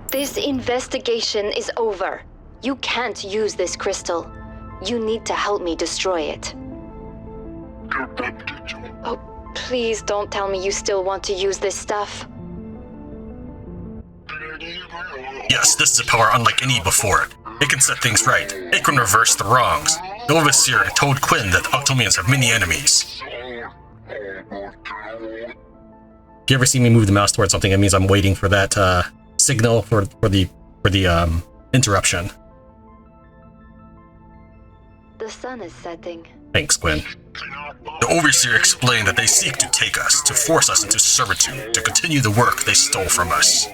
This investigation is over. You can't use this crystal. You need to help me destroy it. Oh, please don't tell me you still want to use this stuff. Yes, this is a power unlike any before it. It can set things right. It can reverse the wrongs. The Overseer told Quinn that the Octomians have many enemies. If you ever see me move the mouse towards something, it means I'm waiting for that signal for the interruption. The sun is setting. Thanks, Quinn. The Overseer explained that they seek to take us, to force us into servitude, to continue the work they stole from us.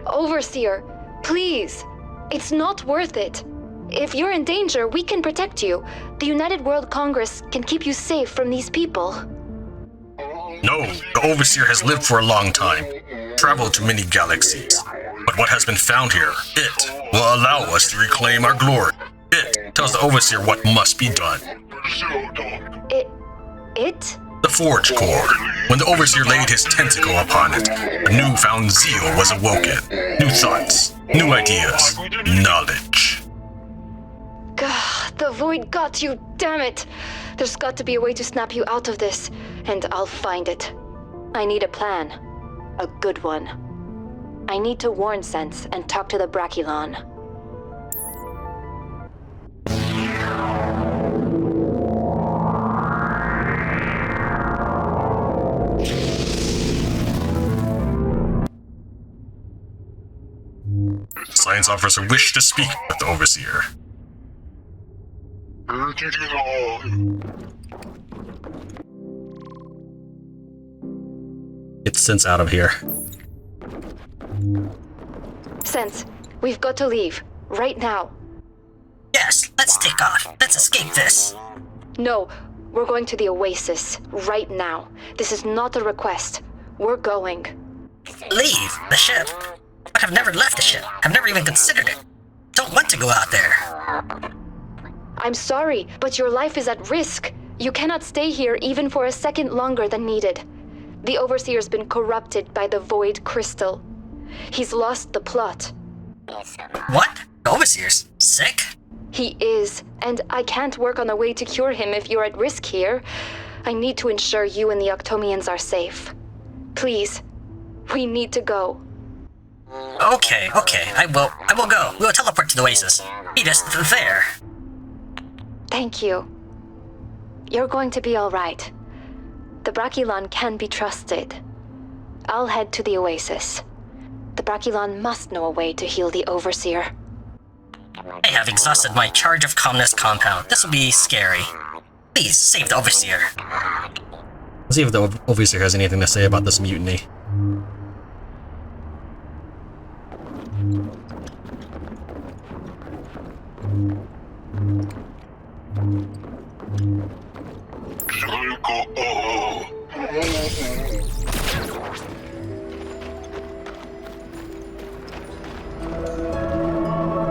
Overseer, please. It's not worth it. If you're in danger, we can protect you. The United World Congress can keep you safe from these people. No, the Overseer has lived for a long time, traveled to many galaxies. But what has been found here, it will allow us to reclaim our glory. It tells the Overseer what must be done. It? The Forge Core. When the Overseer laid his tentacle upon it, a newfound zeal was awoken. New thoughts, new ideas, knowledge. God, the void got you, damn it! There's got to be a way to snap you out of this, and I'll find it. I need a plan. A good one. I need to warn Sense and talk to the Brachylon. Science officer wished to speak with the Overseer. Get Sense out of here. Sense, we've got to leave. Right now. Yes, let's take off. Let's escape this. No, we're going to the Oasis. Right now. This is not a request. We're going. Leave the ship? But I've never left the ship. I've never even considered it. Don't want to go out there. I'm sorry, but your life is at risk. You cannot stay here even for a second longer than needed. The Overseer's been corrupted by the Void Crystal. He's lost the plot. What? The Overseer's sick? He is, and I can't work on a way to cure him if you're at risk here. I need to ensure you and the Octomians are safe. Please, we need to go. Okay, I will go. We will teleport to the Oasis. Meet us there. Thank you. You're going to be all right. The Brachylon can be trusted. I'll head to the Oasis. The Brachylon must know a way to heal the Overseer. I have exhausted my Charge of Calmness compound. This will be scary. Please, save the Overseer. Let's see if the Overseer has anything to say about this mutiny.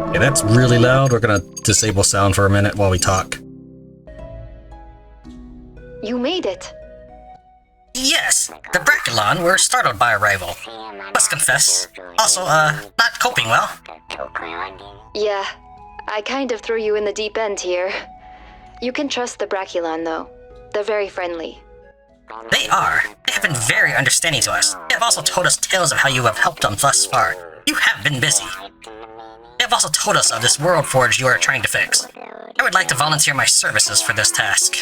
Okay, that's really loud. We're gonna disable sound for a minute while we talk. You made it. Yes, the Brachylon were startled by arrival. Must confess. Also, not coping well. Yeah, I kind of threw you in the deep end here. You can trust the Brachylon, though. They're very friendly. They are. They have been very understanding to us. They have also told us tales of how you have helped them thus far. You have been busy. They have also told us of this world forge you are trying to fix. I would like to volunteer my services for this task.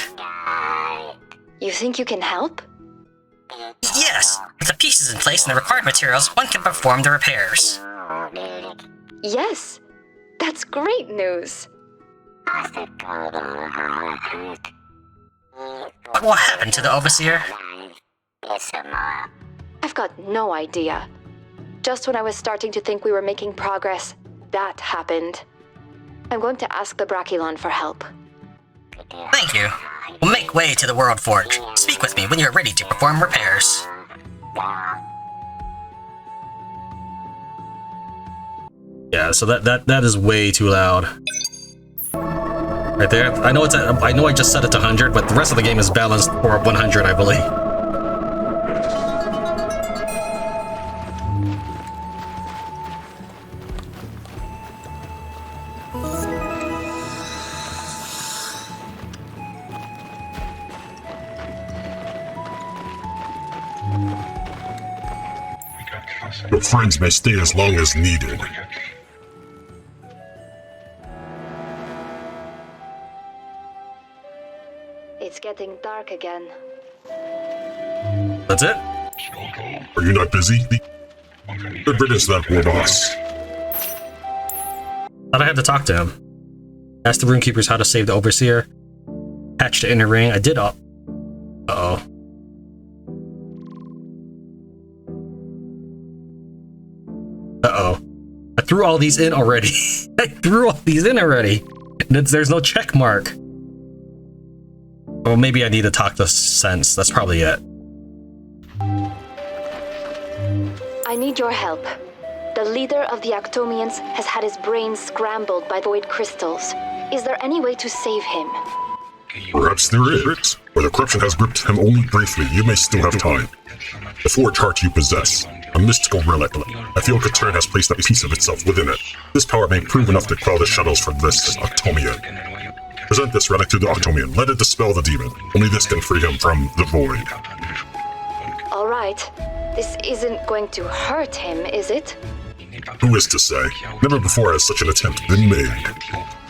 You think you can help? Yes. With the pieces in place and the required materials, one can perform the repairs. Yes. That's great news. What will happen to the Overseer? I've got no idea. Just when I was starting to think we were making progress, that happened. I'm going to ask the Brachylon for help. Thank you. We'll make way to the World Forge. Speak with me when you're ready to perform repairs. Yeah, so that is way too loud. Right there. I know I just set it to 100, but the rest of the game is balanced for 100, I believe. Your friends may stay as long as needed. It's getting dark again. That's it? Are you not busy? Good riddance to that war boss. Thought I had to talk to him. Ask the Runekeepers how to save the Overseer. Patch the inner ring. I did all. Uh-oh. Uh-oh. I threw all these in already. I threw all these in already. There's no check mark. Well, maybe I need to talk to Sense. That's probably it. I need your help. The leader of the Actomians has had his brain scrambled by void crystals. Is there any way to save him? Perhaps there is. Where the corruption has gripped him only briefly, you may still have time. The forge heart you possess, a mystical relic. I feel Ketern has placed a piece of itself within it. This power may prove enough to quell the shadows for this Octomian. Present this relic to the Octomian. Let it dispel the demon. Only this can free him from the void. All right. This isn't going to hurt him, is it? Who is to say? Never before has such an attempt been made.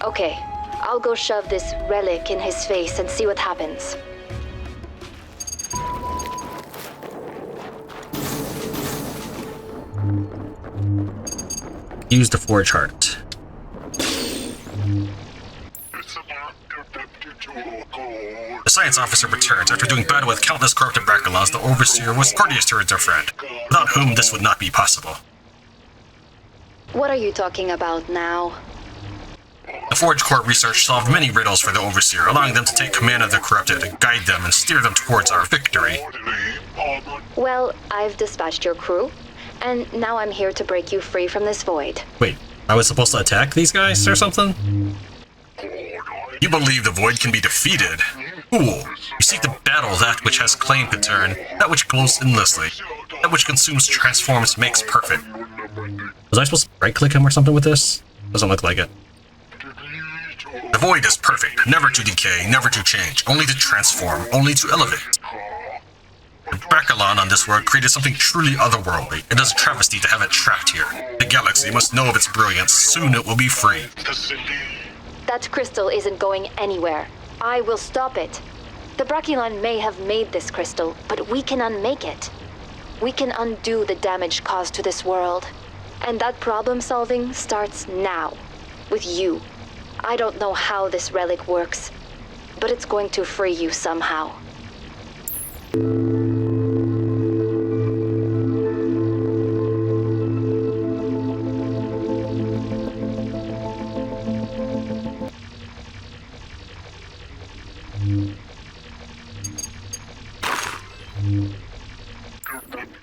Okay. I'll go shove this relic in his face and see what happens. Use the forge heart. The science officer returns. After doing battle with countless corrupted Brackalons, the Overseer was courteous towards her friend, without whom this would not be possible. What are you talking about now? The Forge Core research solved many riddles for the Overseer, allowing them to take command of the corrupted, guide them, and steer them towards our victory. Well, I've dispatched your crew, and now I'm here to break you free from this void. Wait, I was supposed to attack these guys or something? You believe the void can be defeated? Fool! You seek to battle that which has claimed Ketern, that which glows endlessly, that which consumes, transforms, makes perfect. Was I supposed to right-click him or something with this? Doesn't look like it. The void is perfect, never to decay, never to change, only to transform, only to elevate. The Brackalon on this world created something truly otherworldly. It is a travesty to have it trapped here. The galaxy must know of its brilliance. Soon it will be free. That crystal isn't going anywhere. I will stop it. The Brackalon may have made this crystal, but we can unmake it. We can undo the damage caused to this world. And that problem solving starts now, with you. I don't know how this relic works, but it's going to free you somehow.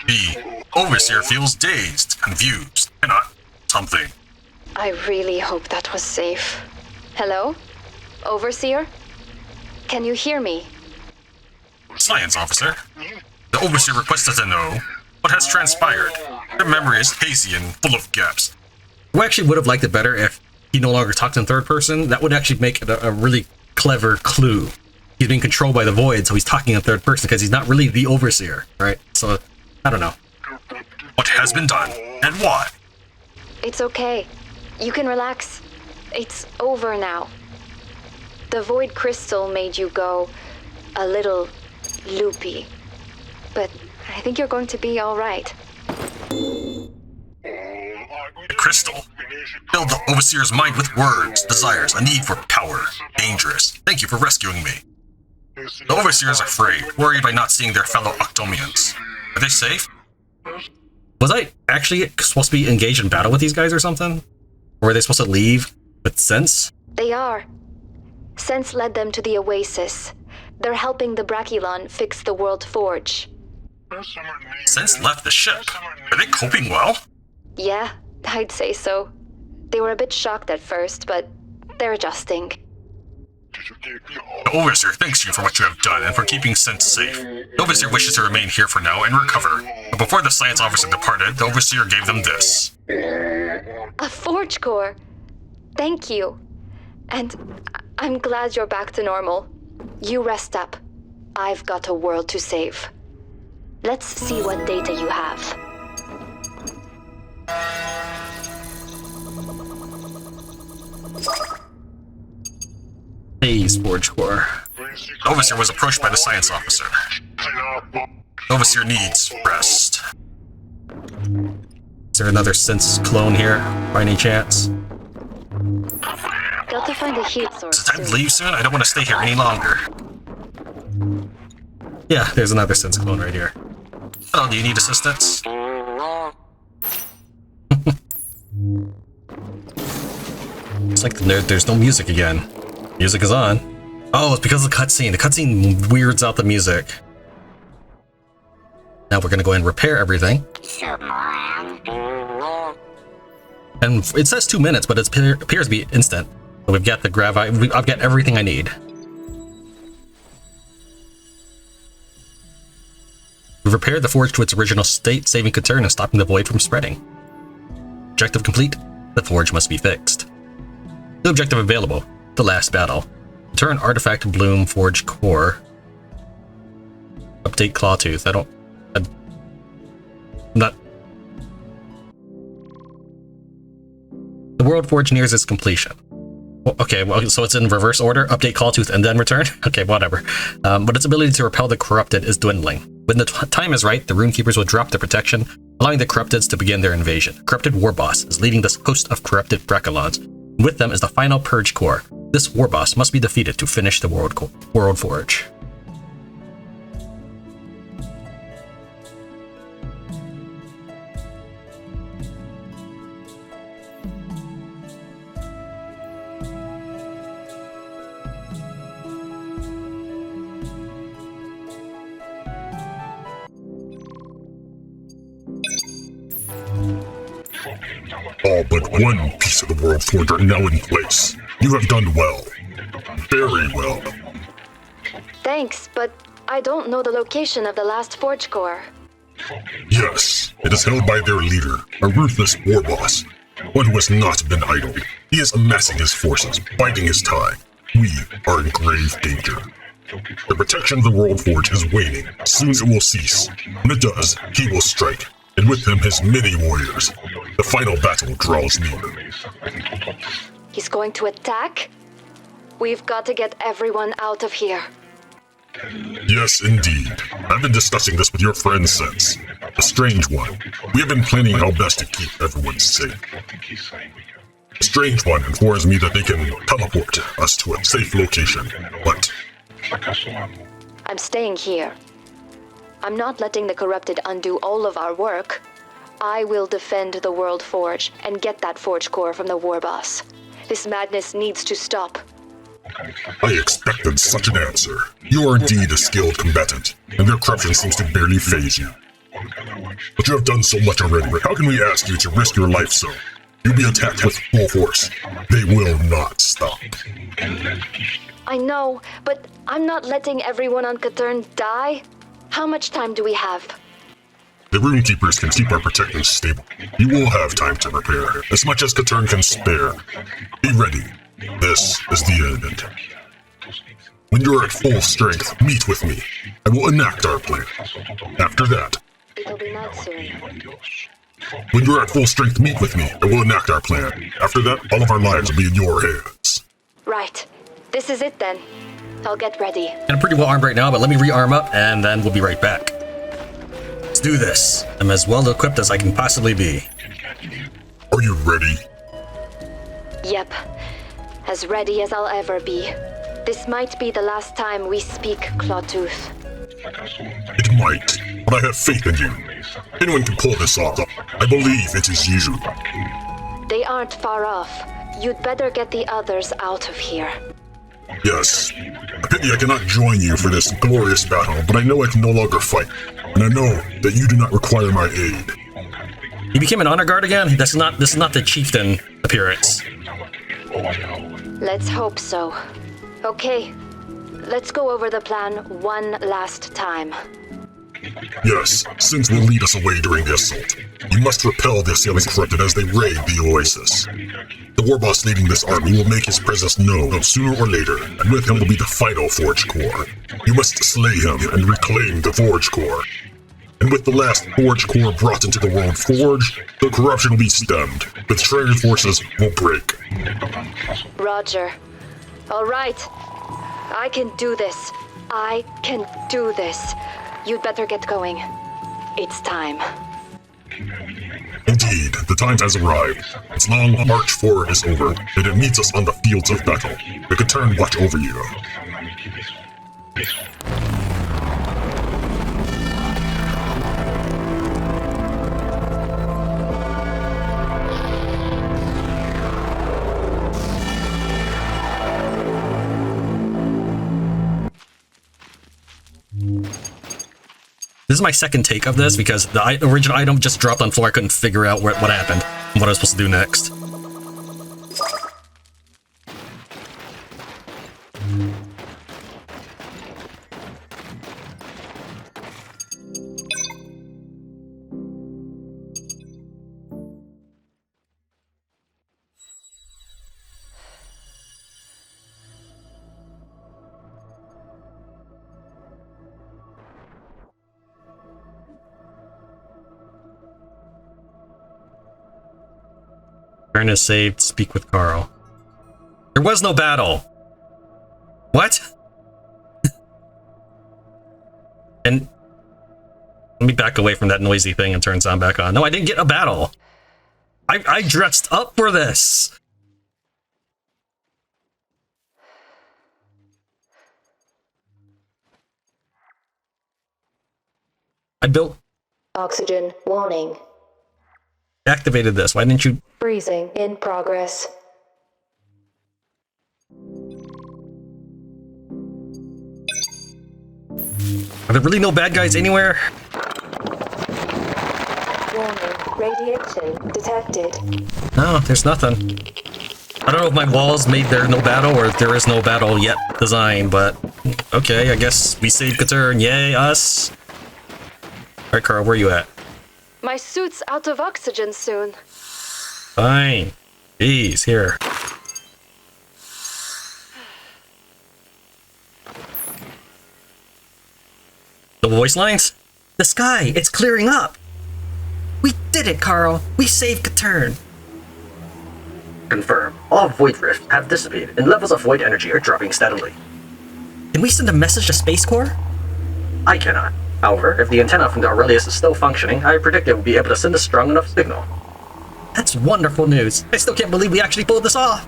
The Overseer feels dazed, confused, cannot something. I really hope that was safe. Hello? Overseer? Can you hear me? Science officer. The Overseer requested to know what has transpired. Their memory is hazy and full of gaps. We actually would have liked it better if he no longer talked in third person. That would actually make it a really clever clue. He's being controlled by the void, so he's talking in third person because he's not really the Overseer, right? So, I don't know. What has been done, and why? It's okay. You can relax. It's over now. The void crystal made you go a little loopy. But I think you're going to be all right. The crystal filled the Overseer's mind with words, desires, a need for power. Dangerous. Thank you for rescuing me. The Overseer is afraid, worried by not seeing their fellow Octomians. Are they safe? Was I actually supposed to be engaged in battle with these guys or something? Or were they supposed to leave with Sense? They are. Sense led them to the Oasis. They're helping the Brackalon fix the World Forge. Sense left the ship. Are they coping well? Yeah, I'd say so. They were a bit shocked at first, but they're adjusting. The Overseer thanks you for what you have done and for keeping Sense safe. The Overseer wishes to remain here for now and recover. But before the science officer departed, the Overseer gave them this. A forge core! Thank you. And I'm glad you're back to normal. You rest up. I've got a world to save. Let's see what data you have. these Forge Core. The Overseer was approached by the science officer. The Overseer needs rest. Is there another Sense clone here, by any chance? Got to find a heat source. Is it time to leave soon? I don't want to stay here any longer. Yeah, there's another Sense clone right here. Hello, do you need assistance? It's like there's no music again. Music is on. Oh, it's because of the cutscene. The cutscene weirds out the music. Now we're gonna go ahead and repair everything. And it says 2 minutes, but it appears to be instant. So we've got the gravite. I've got everything I need. We've repaired the forge to its original state, saving Ketern and stopping the void from spreading. Objective complete. The forge must be fixed. New objective available. The last battle. Return artifact bloom forge core. Update clawtooth. I'm not. The world forge nears its completion. Okay, well, so it's in reverse order. Update clawtooth and then return. Okay, whatever. But its ability to repel the corrupted is dwindling. When the time is right, the runekeepers will drop the protection, allowing the corrupteds to begin their invasion. Corrupted war boss is leading this host of corrupted Bracalons. With them is the final purge core. This war boss must be defeated to finish the world forge. All but one piece of the World Forge are now in place. You have done well. Very well. Thanks, but I don't know the location of the last Forge Core. Yes, it is held by their leader, a ruthless war boss. One who has not been idle. He is amassing his forces, biding his time. We are in grave danger. The protection of the World Forge is waning. Soon it will cease. When it does, he will strike. And with him his many warriors. The final battle draws near. He's going to attack? We've got to get everyone out of here. Yes, indeed. I've been discussing this with your friend since. The Strange One. We have been planning how best to keep everyone safe. The Strange One informs me that they can teleport us to a safe location, but... I'm staying here. I'm not letting the corrupted undo all of our work. I will defend the World Forge and get that Forge Core from the War Boss. This madness needs to stop. I expected such an answer. You are indeed a skilled combatant, and their corruption seems to barely faze you. But you have done so much already. How can we ask you to risk your life so? You'll be attacked with full force. They will not stop. I know, but I'm not letting everyone on Ketern die. How much time do we have? The runekeepers can keep our protectors stable. You will have time to repair, as much as Ketern can spare. Be ready. This is the end. When you're at full strength, meet with me. I will enact our plan. After that... It'll be night soon. When you're at full strength, meet with me. I will enact our plan. After that, all of our lives will be in your hands. Right. This is it then. I'll get ready. And I'm pretty well armed right now, but let me rearm up and then we'll be right back. Let's do this. I'm as well equipped as I can possibly be. Are you ready? Yep. As ready as I'll ever be. This might be the last time we speak, Clawtooth. It might, but I have faith in you. Anyone can pull this off. I believe it is you. They aren't far off. You'd better get the others out of here. Yes. A pity I cannot join you for this glorious battle, but I know I can no longer fight. And I know that you do not require my aid. You became an honor guard again? This is not the chieftain appearance. Let's hope so. Okay, let's go over the plan one last time. Yes, Sins will lead us away during the assault. You must repel the assailing corrupted as they raid the oasis. The war boss leading this army will make his presence known sooner or later, and with him will be the final Forge Core. You must slay him and reclaim the Forge Core. And with the last Forge Core brought into the World Forge, the corruption will be stemmed. The betrayer's forces will break. Roger. All right. I can do this. I can do this. You'd better get going. It's time. Indeed, the time has arrived. Its long march forward is over, and it meets us on the fields of battle. The Ketern watch over you. This is my second take of this because the original item just dropped on the floor. I couldn't figure out what happened and what I was supposed to do next. Turn is saved. Speak with Carl. There was no battle. What? And let me back away from that noisy thing and turn sound back on. No, I didn't get a battle. I dressed up for this. I built. Oxygen warning. Activated this. Why didn't you? Freezing in progress. Are there really no bad guys anywhere? Warning. Radiation detected. No, there's nothing. I don't know if my walls made there no battle or if there is no battle yet design, but okay, I guess we saved Ketern. Yay, us. Alright, Carl, where you at? My suit's out of oxygen soon. Fine. Jeez, here. The voice lines? The sky, it's clearing up. We did it, Carl. We saved Ketern. Confirm. All void rifts have dissipated and levels of void energy are dropping steadily. Can we send a message to Space Corps? I cannot. However, if the antenna from the Aurelius is still functioning, I predict it will be able to send a strong enough signal. That's wonderful news. I still can't believe we actually pulled this off.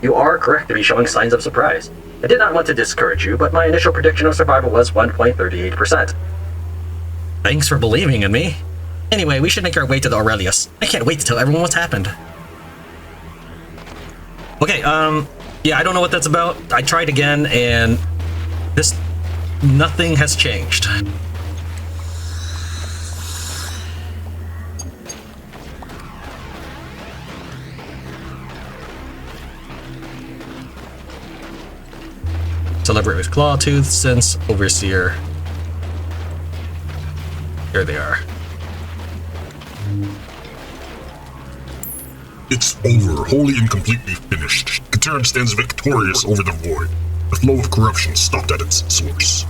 You are correct to be showing signs of surprise. I did not want to discourage you, but my initial prediction of survival was 1.38%. Thanks for believing in me. Anyway, we should make our way to the Aurelius. I can't wait to tell everyone what's happened. Okay, yeah, I don't know what that's about. I tried again, and nothing has changed. Celebrate with Clawtooth, since Overseer. Here they are. It's over, wholly and completely finished. Ketern stands victorious over the void. The flow of corruption stopped at its source.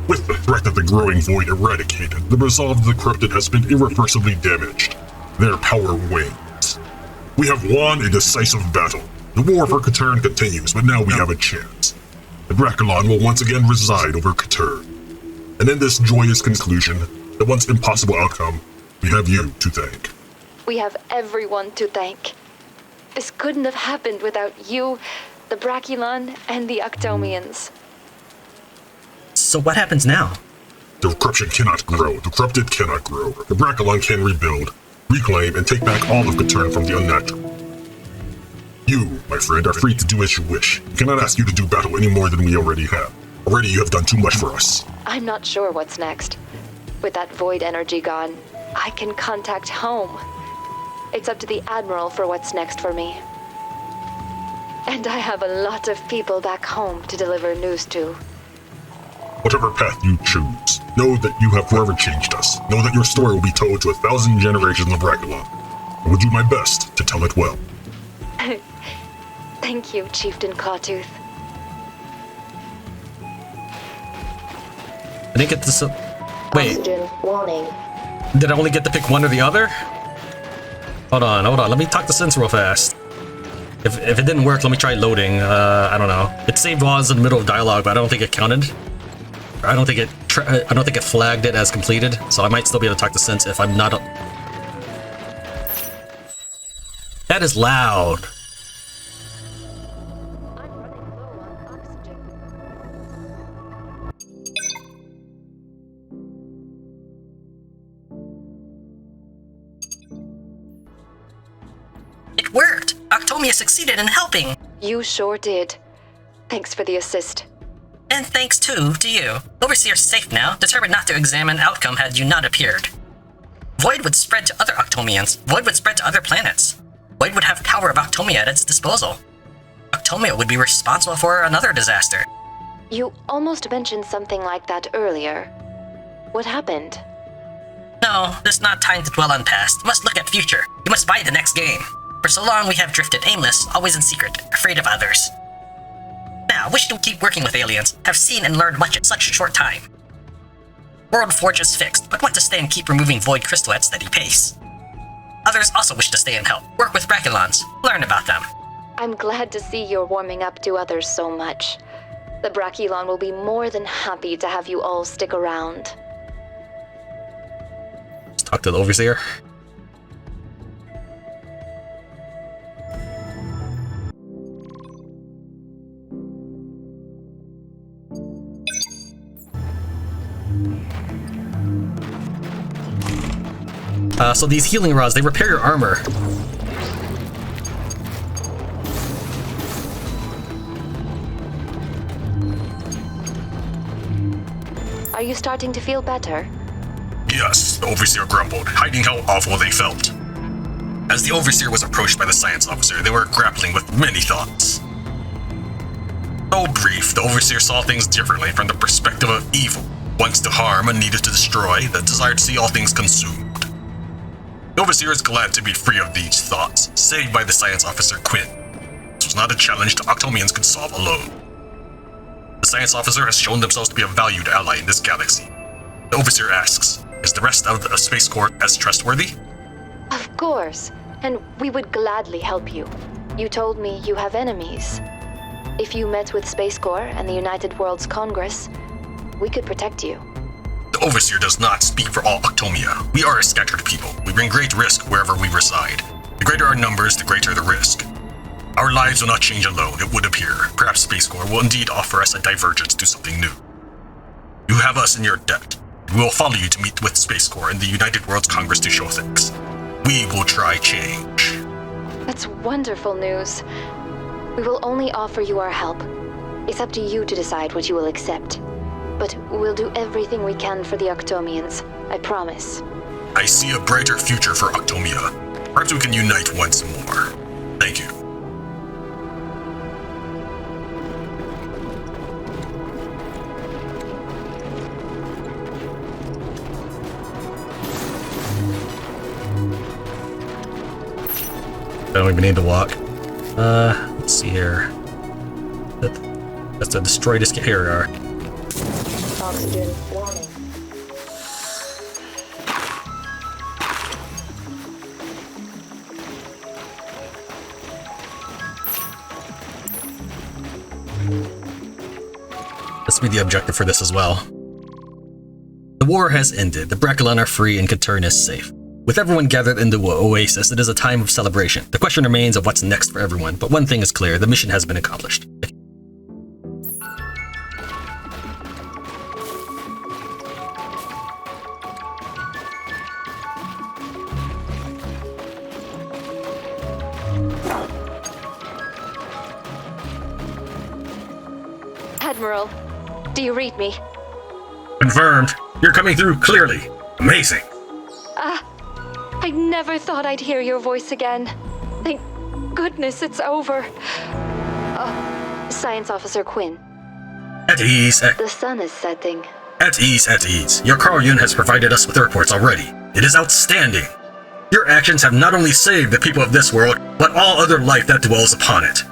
With the threat of the growing void eradicated, the resolve of the corrupted has been irreversibly damaged. Their power wanes. We have won a decisive battle. The war for Ketern continues, but now we have a chance. The Brackalon will once again reside over Ketern. And in this joyous conclusion, the once impossible outcome, we have you to thank. We have everyone to thank. This couldn't have happened without you, the Bracculon, and the Octomians. So what happens now? The corruption cannot grow. The corrupted cannot grow. The Brackalon can rebuild, reclaim, and take back all of Ketern from the unnatural. You, my friend, are free to do as you wish. We cannot ask you to do battle any more than we already have. Already you have done too much for us. I'm not sure what's next. With that void energy gone, I can contact home. It's up to the Admiral for what's next for me. And I have a lot of people back home to deliver news to. Whatever path you choose, know that you have forever changed us. Know that your story will be told to 1,000 generations of Bracculon. I will do my best to tell it well. Thank you, Chieftain Clawtooth. I didn't get this. Wait. Oxygen warning. Did I only get to pick one or the other? Hold on. Let me talk to Sense real fast. If it didn't work, let me try loading. I don't know. It saved while I was in the middle of dialogue, but I don't think it counted. I don't think it flagged it as completed, so I might still be able to talk to Sense if I'm not. That is loud. I'm running low on oxygen. It worked! Octomia succeeded in helping! You sure did. Thanks for the assist. And thanks too to you. Overseer's safe now, determined not to examine outcome had you not appeared. Void would spread to other Octomians. Void would spread to other planets. Void would have power of Octomia at its disposal. Octomia would be responsible for another disaster. You almost mentioned something like that earlier. What happened? No, there's not time to dwell on past. You must look at future. You must buy the next game. For so long we have drifted aimless, always in secret, afraid of others. Now, wish to keep working with aliens, have seen and learned much in such a short time. World Forge is fixed, but want to stay and keep removing Void Crystal at steady pace. Others also wish to stay and help, work with Brachylons, learn about them. I'm glad to see you're warming up to others so much. The Brachylon will be more than happy to have you all stick around. Let's talk to the Overseer. So these healing rods, they repair your armor. Are you starting to feel better? Yes, the Overseer grumbled, hiding how awful they felt. As the Overseer was approached by the science officer, they were grappling with many thoughts. Though brief, the Overseer saw things differently from the perspective of evil, wants to harm and needed to destroy, that desired to see all things consumed. The Overseer is glad to be free of these thoughts, saved by the science officer Quinn. This was not a challenge the Octomians could solve alone. The science officer has shown themselves to be a valued ally in this galaxy. The Overseer asks, is the rest of the Space Corps as trustworthy? Of course, and we would gladly help you. You told me you have enemies. If you met with Space Corps and the United Worlds Congress, we could protect you. The Overseer does not speak for all Octomia. We are a scattered people. We bring great risk wherever we reside. The greater our numbers, the greater the risk. Our lives will not change alone, it would appear. Perhaps Space Corps will indeed offer us a divergence to something new. You have us in your debt. We will follow you to meet with Space Corps and the United Worlds Congress to show thanks. We will try change. That's wonderful news. We will only offer you our help. It's up to you to decide what you will accept. But we'll do everything we can for the Octomians, I promise. I see a brighter future for Octomia. Perhaps we can unite once more. Thank you. I don't even need to walk. Let's see here. That's a destroy this. Here we are. Oxygen warning. This will be the objective for this as well. The war has ended, the Brachylon are free, and Ketern is safe. With everyone gathered in the oasis, it is a time of celebration. The question remains of what's next for everyone, but one thing is clear, the mission has been accomplished. Admiral, do you read me? Confirmed. You're coming through clearly. Amazing. I never thought I'd hear your voice again. Thank goodness it's over. Science Officer Quinn. At ease, The sun is setting. at ease. Your Carl-Yun has provided us with reports already. It is outstanding. Your actions have not only saved the people of this world, but all other life that dwells upon it.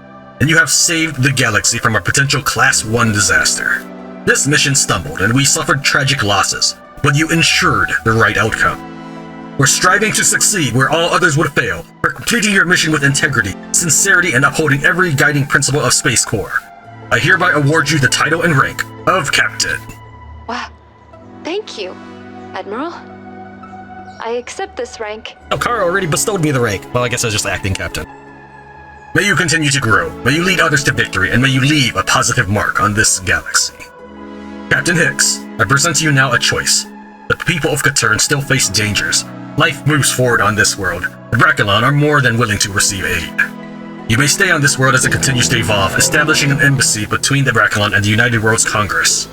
And you have saved the galaxy from a potential Class 1 disaster. This mission stumbled and we suffered tragic losses, but you ensured the right outcome. for striving to succeed where all others would fail, for completing your mission with integrity, sincerity, and upholding every guiding principle of Space Corps. I hereby award you the title and rank of Captain. Wow. Thank you, Admiral. I accept this rank. Oh, Kara already bestowed me the rank. Well, I guess I was just acting captain. May you continue to grow, may you lead others to victory, and may you leave a positive mark on this galaxy. Captain Hicks, I present to you now a choice. The people of Ketern still face dangers. Life moves forward on this world. The Brackalon are more than willing to receive aid. You may stay on this world as it continues to evolve, establishing an embassy between the Brackalon and the United Worlds Congress.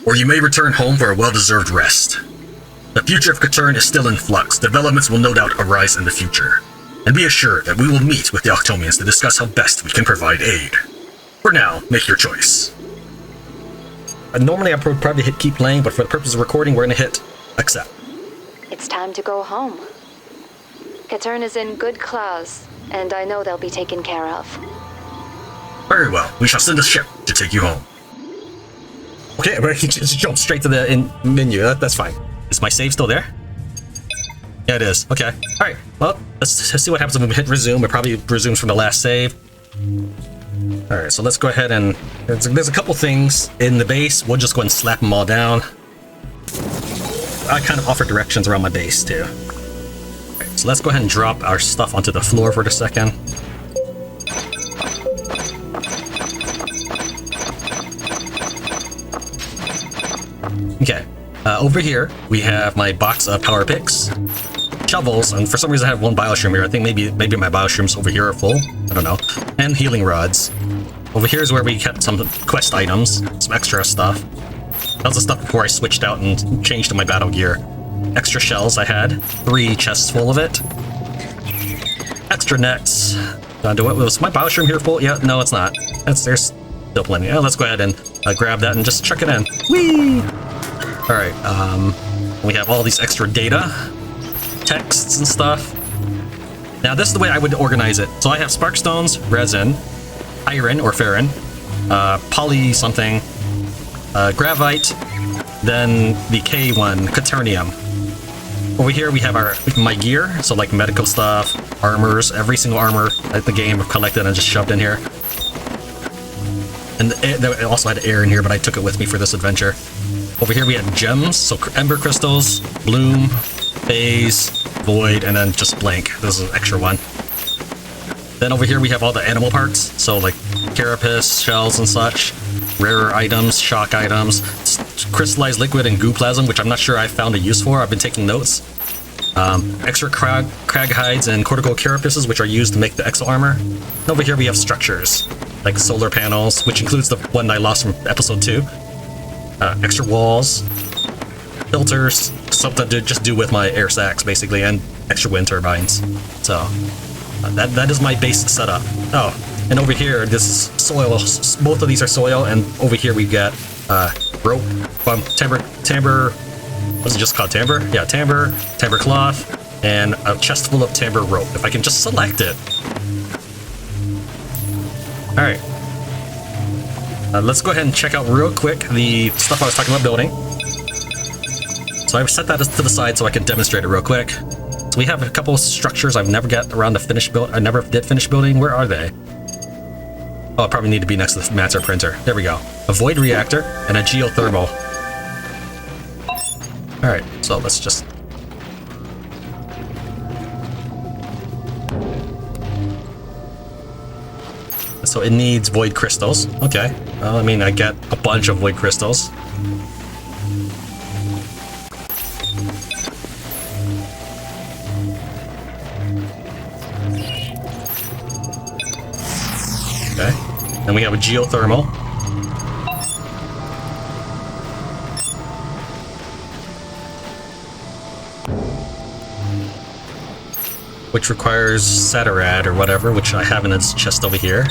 Or you may return home for a well-deserved rest. The future of Ketern is still in flux. Developments will no doubt arise in the future. And be assured that we will meet with the Octomians to discuss how best we can provide aid. For now, make your choice. Normally I would probably hit keep playing, but for the purpose of recording, we're gonna hit accept. It's time to go home. Ketern is in good class, and I know they'll be taken care of. Very well, we shall send a ship to take you home. Okay, but you just jump straight to the menu. That's fine. Is my save still there? Yeah, it is. Okay. Alright, well, let's see what happens when we hit resume. It probably resumes from the last save. Alright, so let's go ahead and... There's a couple things in the base. We'll just go ahead and slap them all down. I kind of offer directions around my base, too. Alright, so let's go ahead and drop our stuff onto the floor for a second. Okay. Over here, we have my box of power picks, shovels, and for some reason I have one bioshroom here. I think maybe my bioshrooms over here are full. I don't know. And healing rods. Over here is where we kept some quest items, some extra stuff. That was the stuff before I switched out and changed to my battle gear. Extra shells I had. 3 chests full of it. Extra nets. Was my bioshroom here full? Yeah, no, it's not. There's still plenty. Let's go ahead and grab that and just chuck it in. Whee! Alright, we have all these extra data, texts and stuff. Now this is the way I would organize it. So I have sparkstones, resin, iron or ferrin, poly something, gravite, then the K one, Keternium. Over here we have my gear, so like medical stuff, armors, every single armor that the game I've collected and just shoved in here. And it also had air in here, but I took it with me for this adventure. Over here we had gems, so ember crystals, bloom, phase, void, and then just blank. This is an extra one. Then over here we have all the animal parts, so like carapace, shells and such, rarer items, shock items, crystallized liquid and goo plasm, which I'm not sure I found a use for. I've been taking notes. Extra crag hides and cortical carapaces, which are used to make the exo armor. And over here we have structures, like solar panels, which includes the one I lost from episode 2. Extra walls, filters, something to just do with my air sacs basically, and extra wind turbines. So that is my base setup. Oh, and over here this is soil. Both of these are soil, and over here we've got rope from timber. What's it just called? Timber? Yeah, timber cloth, and a chest full of timber rope. If I can just select it. All right. Let's go ahead and check out real quick the stuff I was talking about building. So I've set that to the side so I can demonstrate it real quick. So we have a couple of structures I've never got around to finish build. I never did finish building. Where are they? Oh, I probably need to be next to the matter printer. There we go. A void reactor and a geothermal. All right, so let's just. So it needs void crystals. Okay. Well, I mean, I get a bunch of void crystals. Okay. Then we have a geothermal. Which requires Saturad or whatever, which I have in its chest over here.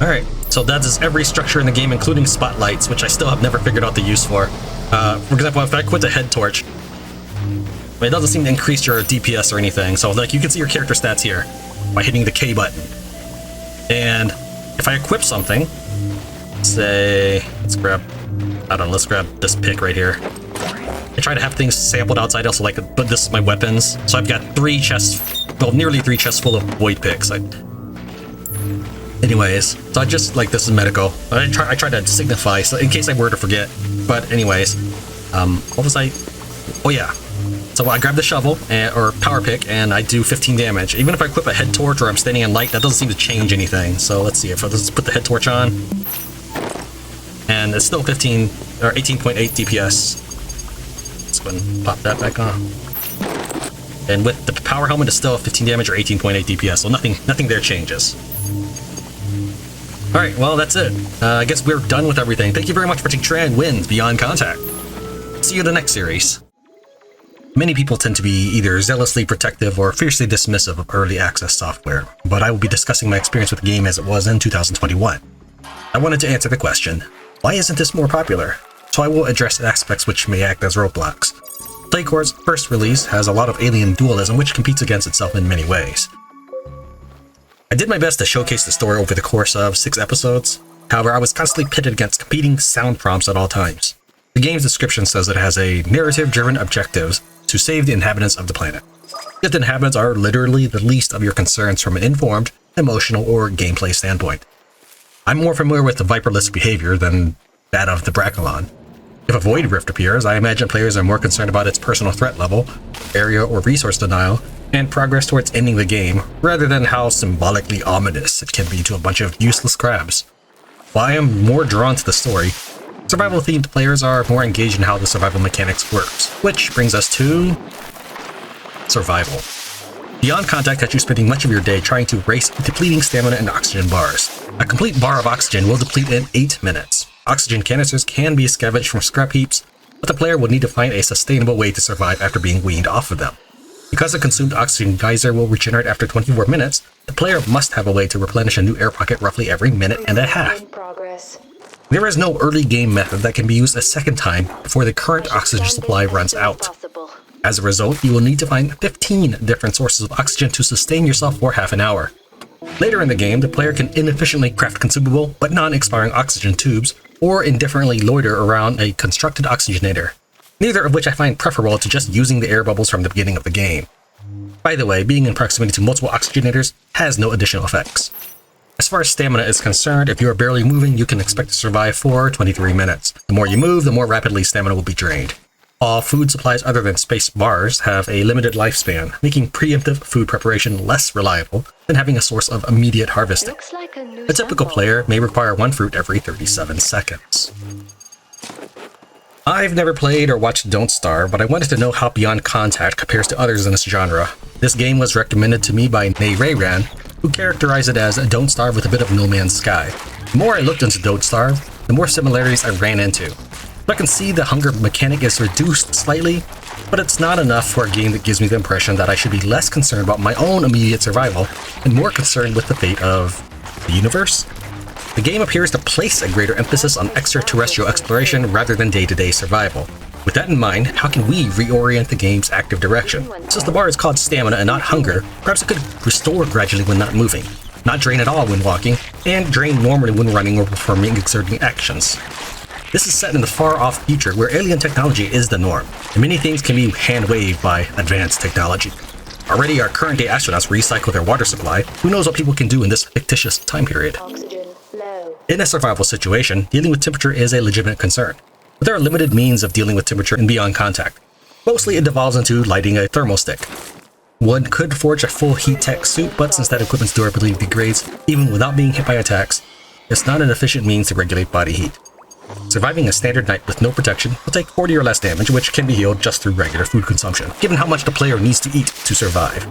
Alright, so that is every structure in the game, including spotlights, which I still have never figured out the use for. For example, if I quit the head torch, it doesn't seem to increase your DPS or anything, so like you can see your character stats here by hitting the K button. And if I equip something, say, let's grab this pick right here. I try to have things sampled outside also, like, but this is my weapons. So I've got 3 chests, well, nearly 3 chests full of void picks. Anyways, so I just, like, this is medical. I try to signify, so in case I were to forget. But anyways, what was I? Oh yeah. So I grab the shovel, or power pick, and I do 15 damage. Even if I equip a head torch or I'm standing in light, that doesn't seem to change anything. So let's see, if let's put the head torch on. And it's still 15, or 18.8 DPS. Let's go ahead and pop that back on. And with the power helmet, it's still 15 damage or 18.8 DPS, so nothing there changes. Alright, well, that's it. I guess we're done with everything. Thank you very much for watching Tran Wins Beyond Contact. See you in the next series. Many people tend to be either zealously protective or fiercely dismissive of early access software, but I will be discussing my experience with the game as it was in 2021. I wanted to answer the question, why isn't this more popular? So I will address aspects which may act as roadblocks. Playcore's first release has a lot of alien dualism which competes against itself in many ways. I did my best to showcase the story over the course of 6 episodes. However, I was constantly pitted against competing sound prompts at all times. The game's description says it has a narrative-driven objectives to save the inhabitants of the planet. Yet the inhabitants are literally the least of your concerns from an informed, emotional, or gameplay standpoint. I'm more familiar with the Viperless behavior than that of the Brackalon. If a Void Rift appears, I imagine players are more concerned about its personal threat level, area or resource denial, and progress towards ending the game, rather than how symbolically ominous it can be to a bunch of useless crabs. While I am more drawn to the story, survival-themed players are more engaged in how the survival mechanics works, which brings us to survival. Beyond Contact has you spending much of your day trying to race depleting stamina and oxygen bars. A complete bar of oxygen will deplete in 8 minutes. Oxygen canisters can be scavenged from scrap heaps, but the player will need to find a sustainable way to survive after being weaned off of them. Because the consumed oxygen geyser will regenerate after 24 minutes, the player must have a way to replenish a new air pocket roughly every minute and a half. There is no early game method that can be used a second time before the current oxygen supply runs out. As a result, you will need to find 15 different sources of oxygen to sustain yourself for half an hour. Later in the game, the player can inefficiently craft consumable but non-expiring oxygen tubes, or indifferently loiter around a constructed oxygenator, neither of which I find preferable to just using the air bubbles from the beginning of the game. By the way, being in proximity to multiple oxygenators has no additional effects. As far as stamina is concerned, if you are barely moving, you can expect to survive for 23 minutes. The more you move, the more rapidly stamina will be drained. All food supplies other than space bars have a limited lifespan, making preemptive food preparation less reliable than having a source of immediate harvesting. A typical player may require 1 fruit every 37 seconds. I've never played or watched Don't Starve, but I wanted to know how Beyond Contact compares to others in this genre. This game was recommended to me by Nay Rayran, who characterized it as Don't Starve with a bit of No Man's Sky. The more I looked into Don't Starve, the more similarities I ran into. I can see the hunger mechanic is reduced slightly, but it's not enough for a game that gives me the impression that I should be less concerned about my own immediate survival and more concerned with the fate of the universe. The game appears to place a greater emphasis on extraterrestrial exploration rather than day-to-day survival. With that in mind, how can we reorient the game's active direction? Since the bar is called stamina and not hunger, perhaps it could restore gradually when not moving, not drain at all when walking, and drain normally when running or performing exerting actions. This is set in the far-off future where alien technology is the norm, and many things can be hand-waved by advanced technology. Already our current-day astronauts recycle their water supply. Who knows what people can do in this fictitious time period? In a survival situation, dealing with temperature is a legitimate concern, but there are limited means of dealing with temperature in Beyond Contact. Mostly it devolves into lighting a thermal stick. One could forge a full heat tech suit, but since that equipment's durability degrades even without being hit by attacks, it's not an efficient means to regulate body heat. Surviving a standard night with no protection will take 40 or less damage, which can be healed just through regular food consumption, given how much the player needs to eat to survive.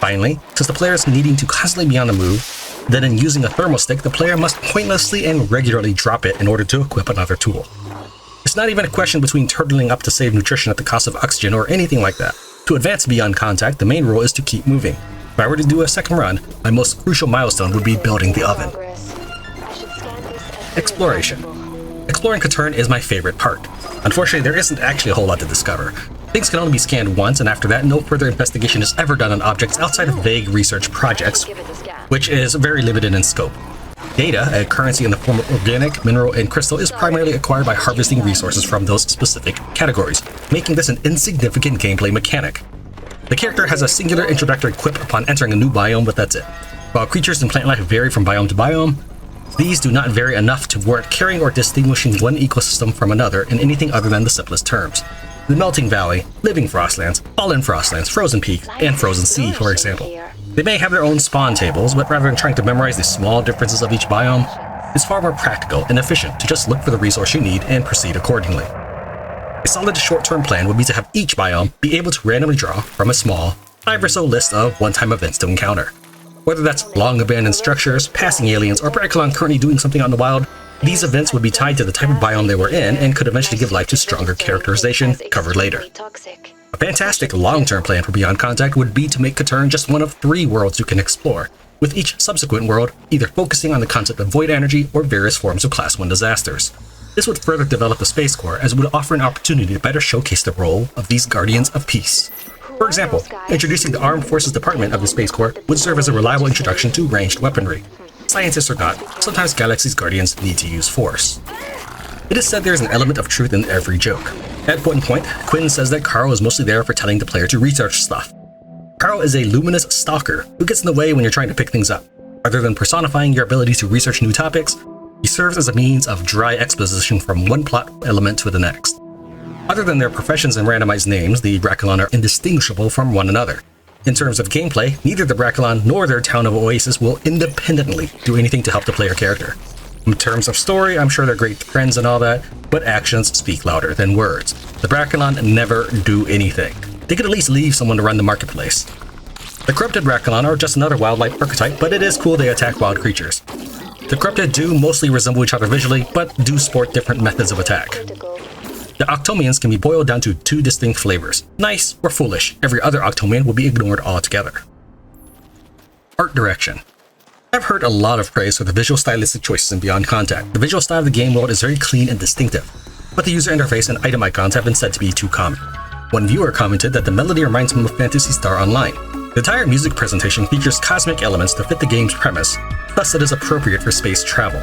Finally, since the player is needing to constantly be on the move, then in using a thermal stick, the player must pointlessly and regularly drop it in order to equip another tool. It's not even a question between turtling up to save nutrition at the cost of oxygen or anything like that. To advance Beyond Contact, the main rule is to keep moving. If I were to do a second run, my most crucial milestone would be building the oven. Exploration. Exploring Ketern is my favorite part. Unfortunately, there isn't actually a whole lot to discover. Things can only be scanned once, and after that, no further investigation is ever done on objects outside of vague research projects, which is very limited in scope. Data, a currency in the form of organic, mineral, and crystal, is primarily acquired by harvesting resources from those specific categories, making this an insignificant gameplay mechanic. The character has a singular introductory quip upon entering a new biome, but that's it. While creatures in plant life vary from biome to biome, these do not vary enough to warrant carrying or distinguishing one ecosystem from another in anything other than the simplest terms. The Melting Valley, Living Frostlands, Fallen Frostlands, Frozen Peak, and Frozen Sea, for example. They may have their own spawn tables, but rather than trying to memorize the small differences of each biome, it's far more practical and efficient to just look for the resource you need and proceed accordingly. A solid short-term plan would be to have each biome be able to randomly draw from a small, 5 or so list of one-time events to encounter. Whether that's long-abandoned structures, passing aliens, or Bracklon currently doing something out in the wild, these events would be tied to the type of biome they were in and could eventually give life to stronger characterization, covered later. A fantastic long-term plan for Beyond Contact would be to make Ketern just one of 3 worlds you can explore, with each subsequent world either focusing on the concept of void energy or various forms of Class 1 disasters. This would further develop the Space Corps, as it would offer an opportunity to better showcase the role of these Guardians of Peace. For example, introducing the Armed Forces Department of the Space Corps would serve as a reliable introduction to ranged weaponry. Scientists or not, sometimes Galaxy's Guardians need to use force. It is said there is an element of truth in every joke. At one point, Quinn says that Carl is mostly there for telling the player to research stuff. Carl is a luminous stalker who gets in the way when you're trying to pick things up. Rather than personifying your ability to research new topics, he serves as a means of dry exposition from one plot element to the next. Other than their professions and randomized names, the Bracklon are indistinguishable from one another. In terms of gameplay, neither the Bracklon nor their town of Oasis will independently do anything to help the player character. In terms of story, I'm sure they're great friends and all that, but actions speak louder than words. The Bracklon never do anything. They could at least leave someone to run the marketplace. The Corrupted Bracklon are just another wildlife archetype, but it is cool they attack wild creatures. The Corrupted do mostly resemble each other visually, but do sport different methods of attack. The Octomians can be boiled down to 2 distinct flavors, nice or foolish. Every other Octomian will be ignored altogether. Art direction. I've heard a lot of praise for the visual stylistic choices in Beyond Contact. The visual style of the game world is very clean and distinctive, but the user interface and item icons have been said to be too common. One viewer commented that the melody reminds him of Phantasy Star Online. The entire music presentation features cosmic elements to fit the game's premise, thus it is appropriate for space travel.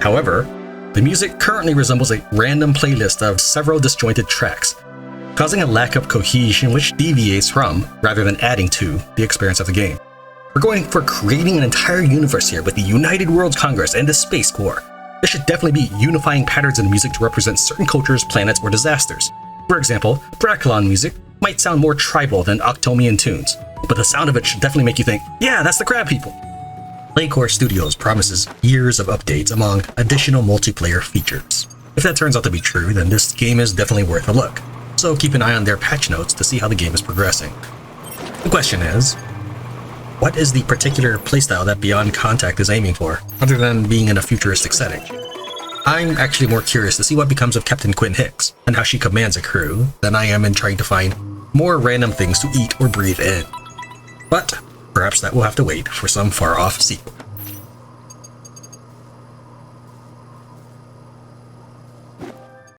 However, the music currently resembles a random playlist of several disjointed tracks, causing a lack of cohesion which deviates from, rather than adding to, the experience of the game. We're going for creating an entire universe here with the United Worlds Congress and the Space Corps. There should definitely be unifying patterns in the music to represent certain cultures, planets, or disasters. For example, Bracklon music might sound more tribal than Octomian tunes, but the sound of it should definitely make you think, yeah, that's the Crab People. Playcore Studios promises years of updates among additional multiplayer features. If that turns out to be true, then this game is definitely worth a look, so keep an eye on their patch notes to see how the game is progressing. The question is, what is the particular playstyle that Beyond Contact is aiming for, other than being in a futuristic setting? I'm actually more curious to see what becomes of Captain Quinn Hicks, and how she commands a crew, than I am in trying to find more random things to eat or breathe in. But perhaps that will have to wait for some far-off sequel.